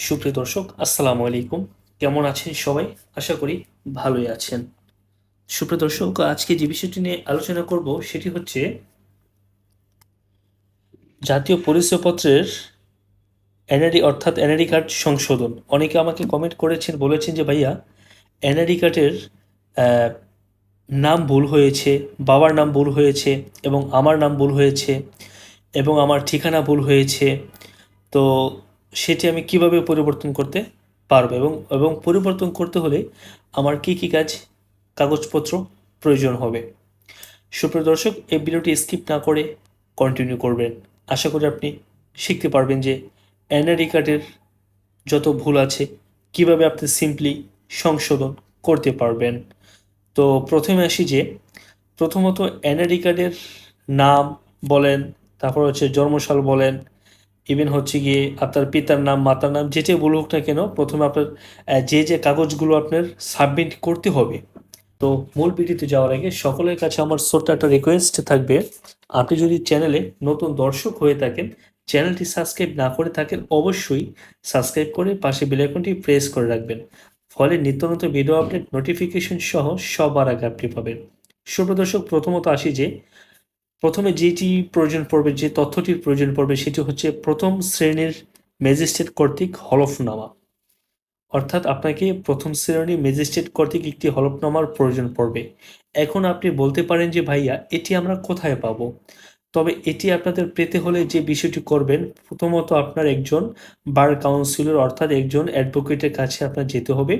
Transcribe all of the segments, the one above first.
সুপ্রিয় দর্শক, আসসালামু আলাইকুম। কেমন আছেন সবাই? আশা করি ভালোই আছেন। সুপ্রিয় দর্শক, আজকে যে বিষয়টি নিয়ে আলোচনা করব সেটি হচ্ছে জাতীয় পরিচয়পত্রের এনআইডি অর্থাৎ এনআইডি কার্ড সংশোধন। অনেকে আমাকে কমেন্ট করেছেন, বলেছেন যে ভাইয়া এনআইডি কার্ডের নাম ভুল হয়েছে, বাবার নাম ভুল হয়েছে এবং আমার নাম ভুল হয়েছে এবং আমার ঠিকানা ভুল হয়েছে। তো সেটি আমি কিভাবে পরিবর্তন করতে পারবো এবং এবং পরিবর্তন করতে হলে আমার কি কি কাগজপত্র প্রয়োজন হবে। সুপ্রিয় দর্শক, এই ভিডিওটি স্কিপ না করে কন্টিনিউ করবেন। আশা করি আপনি শিখতে পারবেন যে এনআইডি কার্ডের যত ভুল আছে কিভাবে আপনি সিম্পলি সংশোধন করতে পারবেন। তো প্রথমে আসি যে প্রথমত এনআইডি কার্ডের নাম বলেন, তারপর হচ্ছে জন্মসাল বলেন, ইভেন হচ্ছে গিয়ে আপনার পিতার নাম, মাতার নাম, যেটাই ভুল হোক না কেন, প্রথমে আপনার যে কাগজগুলো আপনার সাবমিট করতে হবে। তো মূল ভিডিওতে যাওয়ার আগে সকলের কাছে আমার ছোট্ট একটা রিকোয়েস্ট থাকবে, আপনি যদি চ্যানেলে নতুন দর্শক হয়ে থাকেন, চ্যানেলটি সাবস্ক্রাইব না করে থাকেন, অবশ্যই সাবস্ক্রাইব করে পাশে বেল আইকনটি প্রেস করে রাখবেন। ফলে নিত্য নতুন ভিডিও আপডেট নোটিফিকেশন সহ সবার আগে আপনি পাবেন। সুপ্রিয় দর্শক, প্রথমত আসি যে প্রথমে যেটি প্রয়োজন পড়বে, যে তথ্যটির প্রয়োজন পড়বে সেটি হচ্ছে প্রথম শ্রেণীর ম্যাজিস্ট্রেট কর্তৃক হলফনামা। অর্থাৎ আপনাকে প্রথম শ্রেণীর ম্যাজিস্ট্রেট কর্তৃক একটি হলফনামার প্রয়োজন পড়বে। এখন আপনি বলতে পারেন যে ভাইয়া এটি আমরা কোথায় পাবো? তবে এটি আপনাদের পেতে হলে যে বিষয়টি করবেন, প্রথমত আপনার একজন বার কাউন্সিলর অর্থাৎ একজন অ্যাডভোকেটের কাছে আপনার যেতে হবে।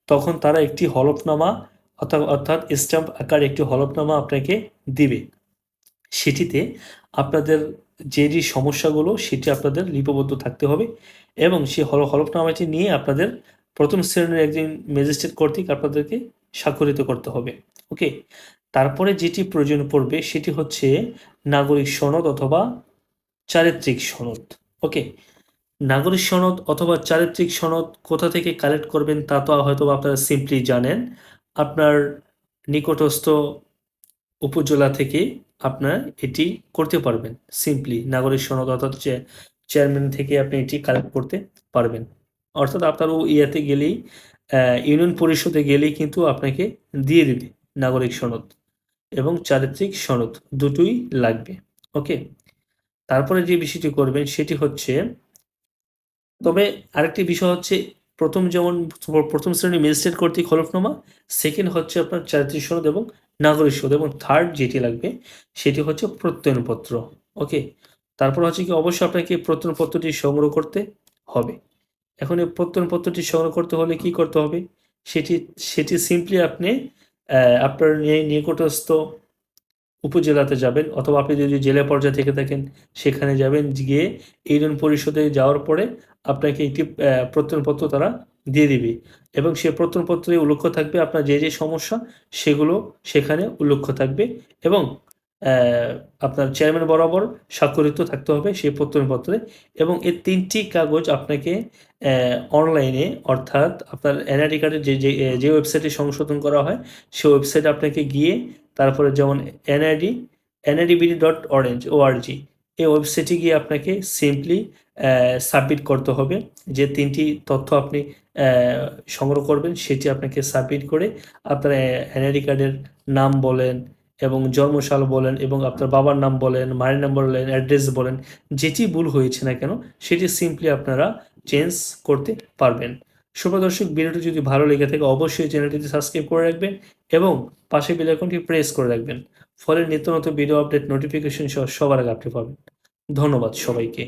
তখন তারা একটি হলফনামা অর্থাৎ স্ট্যাম্প আকারে একটি হলফনামা আপনাকে দিবে। সেটিতে আপনাদের যে সমস্যাগুলো সেটি আপনাদের লিপিবদ্ধ থাকতে হবে এবং সেই হলফনামাটি নিয়ে আপনাদের প্রথম শ্রেণীর একজন ম্যাজিস্ট্রেট কর্তৃক আপনাদেরকে স্বাক্ষরিত করতে হবে। ওকে, তারপরে যেটি প্রয়োজন পড়বে সেটি হচ্ছে নাগরিক সনদ অথবা চারিত্রিক সনদ। ওকে, নাগরিক সনদ অথবা চারিত্রিক সনদ কোথা থেকে কালেক্ট করবেন তা তো হয়তো আপনারা সিম্পলি জানেন। আপনার নিকটস্থ উপজেলা থেকে আপনার এটি করতে পারবেন। সিম্পলি নাগরিক সনদ অর্থাৎ চেয়ারম্যান থেকে আপনি এটি কালেক্ট করতে পারবেন। অর্থাৎ আপনার ইয়াতে গেলেই, ইউনিয়ন পরিষদে গেলেই কিন্তু আপনাকে দিয়ে দিবে নাগরিক সনদ এবং চারিত্রিক সনদ, দুটোই লাগবে। ওকে, তারপরে যে বিষয়টি করবেন সেটি হচ্ছে, তবে আরেকটি বিষয় হচ্ছে, যেমন প্রথম শ্রেণীর ম্যাজিস্ট্রেট কর্তৃক হলফনামা, সেকেন্ড হচ্ছে আপনার চারিত্রিক সনদ এবং নাগরিক সনদ, এবং থার্ড যেটি লাগবে সেটি হচ্ছে প্রত্যয়নপত্র। ওকে, তারপর হচ্ছে কি, অবশ্যই আপনাকে প্রত্যয়নপত্রটি সংগ্রহ করতে হবে। এখন এই প্রত্যয়নপত্রটি সংগ্রহ করতে হলে কি করতে হবে, সেটি সেটি সিম্পলি আপনি আপনার নিকটস্থ উপজেলাতে যাবেন, অথবা আপনি যদি জেলা পর্যায়ে থেকে থাকেন সেখানে যাবেন, গিয়ে ইউনিয়ন পরিষদে যাওয়ার পরে আপনাকে একটি প্রত্যয়নপত্র তারা দিয়ে দিবে এবং সে প্রত্যয়নপত্রে উল্লেখ থাকবে আপনার যে সমস্যা সেগুলো সেখানে উল্লেখ থাকবে এবং আপনার চেয়ারম্যান বরাবর স্বাক্ষরিত থাকতে হবে সেই প্রত্যয়নপত্রে। এবং এই ৩টি কাগজ আপনাকে অনলাইনে, অর্থাৎ আপনার এনআইডি কার্ডের যে ওয়েবসাইটে সংশোধন করা হয় সেই ওয়েবসাইটে আপনাকে গিয়ে, তারপরে যেমন NIDBD.org এই ওয়েবসাইটে গিয়ে আপনাকে সিম্পলি সাবমিট করতে হবে। যে ৩টি তথ্য আপনি সংগ্রহ করবেন সেটি আপনাকে সাবমিট করে আপনার এনআইডি কার্ডের নাম বলেন এবং জন্মসাল বলেন এবং আপনার বাবার নাম বলেন, মায়ের নাম বলেন, অ্যাড্রেস বলেন, যেটি ভুল হয়েছে না কেন সেটি সিম্পলি আপনারা চেঞ্জ করতে পারবেন। সুপ্রিয় দর্শক, ভিডিওটি যদি ভালো লেগে থাকে অবশ্যই চ্যানেলটিতে সাবস্ক্রাইব করে রাখবেন এবং পাশে বেল আইকনটি প্রেস করে রাখবেন। ফলে নিত্য নতুন ভিডিও আপডেট নোটিফিকেশন সহ সবার আগে আপনি পাবেন। ধন্যবাদ সবাইকে।